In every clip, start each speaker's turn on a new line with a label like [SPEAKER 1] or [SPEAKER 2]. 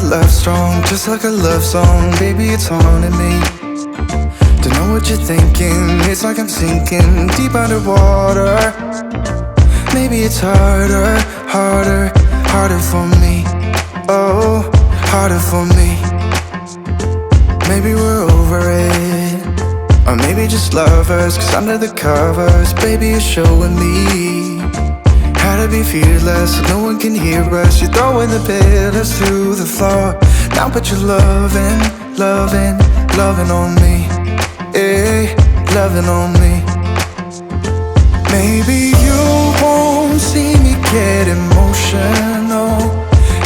[SPEAKER 1] love strong, just like a love song. Baby, it's haunting me. Don't know what you're thinking. It's like I'm sinking deep underwater. Maybe it's harder, harder, harder for me. Oh, harder for me. Maybe we're over it, or maybe just lovers. Cause under the covers, baby, you're showing me how to be fearless so no one can hear us. You're throwing the pillars through the floor. Now put your loving, loving, loving on me. Hey, loving on me. Maybe you won't see me get emotional,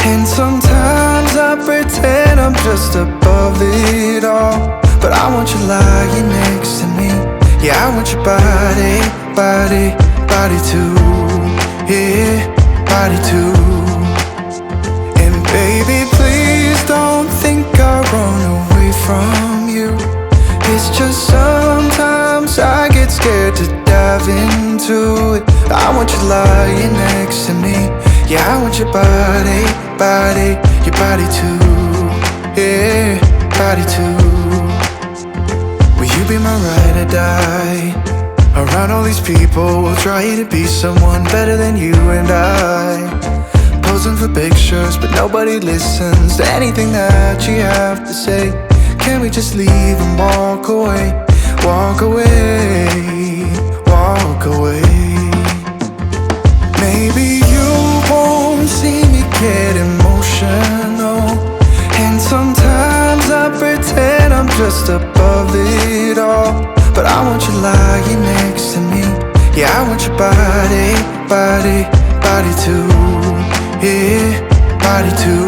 [SPEAKER 1] and sometimes I pretend I'm just above it all. But I want you lying next to me. Yeah, I want your body, body, body too. Yeah, body too. And baby, please don't think I run away from you. It's just sometimes I get scared to dive into it. I want you lying next to me. Yeah, I want your body, body, your body too. Yeah, body too. Will you be my ride or die? Around all these people, we'll try to be someone better than you and I. Posing for pictures, but nobody listens to anything that you have to say. Can we just leave and walk away? Walk away, walk away. Maybe you won't see me get emotional, and sometimes I pretend I'm just above it all. But I want you lying next to me. Yeah, I want your body, body, body too. Yeah, body too.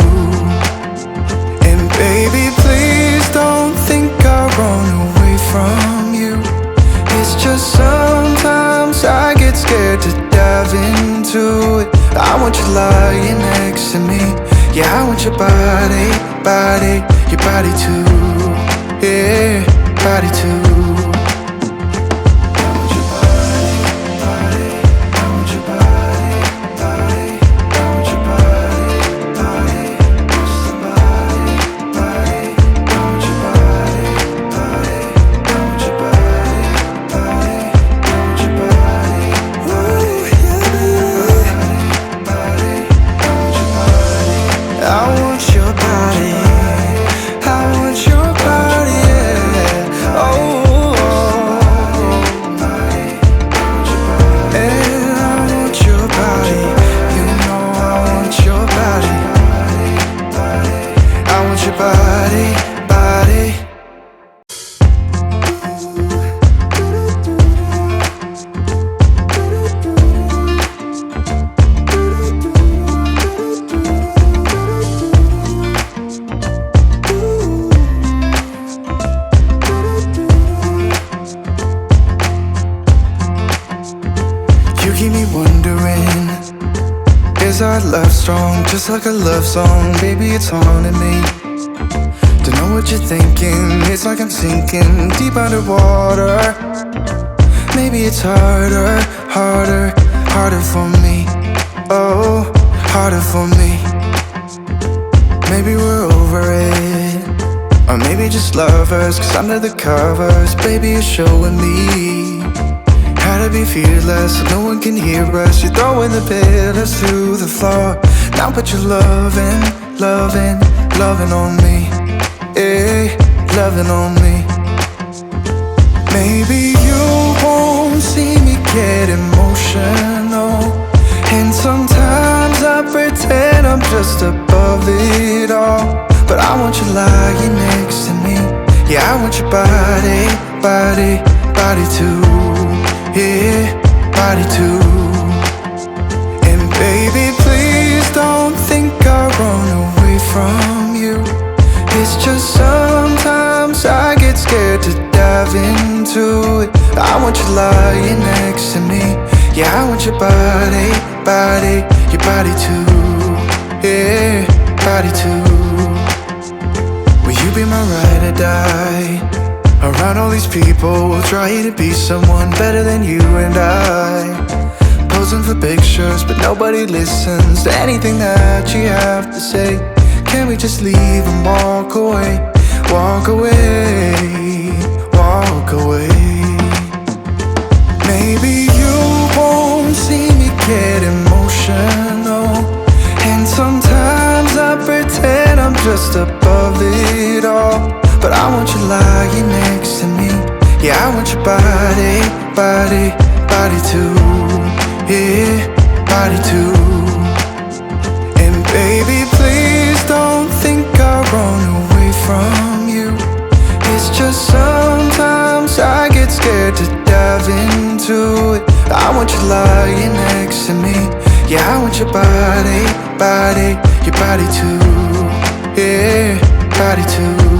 [SPEAKER 1] And baby, please don't think I run away from you. It's just sometimes I get scared to dive into it. I want you lying next to me. Yeah, I want your body, body, your body too. Yeah, body too. Just like a love song, baby, it's haunting me. Don't know what you're thinking. It's like I'm sinking deep underwater. Maybe it's harder, harder, harder for me. Oh, harder for me. Maybe we're over it, or maybe just lovers. Cause under the covers, baby, you're showing me how to be fearless so no one can hear us. You're throwing the pillars through the floor. Now put your loving, loving, loving on me. Hey, loving on me. Maybe you won't see me get emotional, and sometimes I pretend I'm just above it all. But I want you lying next to me. Yeah, I want your body, body, body too. Yeah, body too. And baby, please don't think I run away from you. It's just sometimes I get scared to dive into it. I want you lying next to me. Yeah, I want your body, body, your body too. Yeah, body too. Will you be my ride or die? Around all these people, we'll try to be someone better than you and I. Posing for pictures, but nobody listens to anything that you have to say. Can we just leave and walk away? Walk away, walk away. Maybe you won't see me get emotional, and sometimes I pretend I'm just above it all. But I want you lying next to me. Yeah, I want your body, body, body too. Yeah, body too. And baby, please don't think I'll run away from you. It's just sometimes I get scared to dive into it. I want you lying next to me. Yeah, I want your body, body, your body too. Yeah, body too.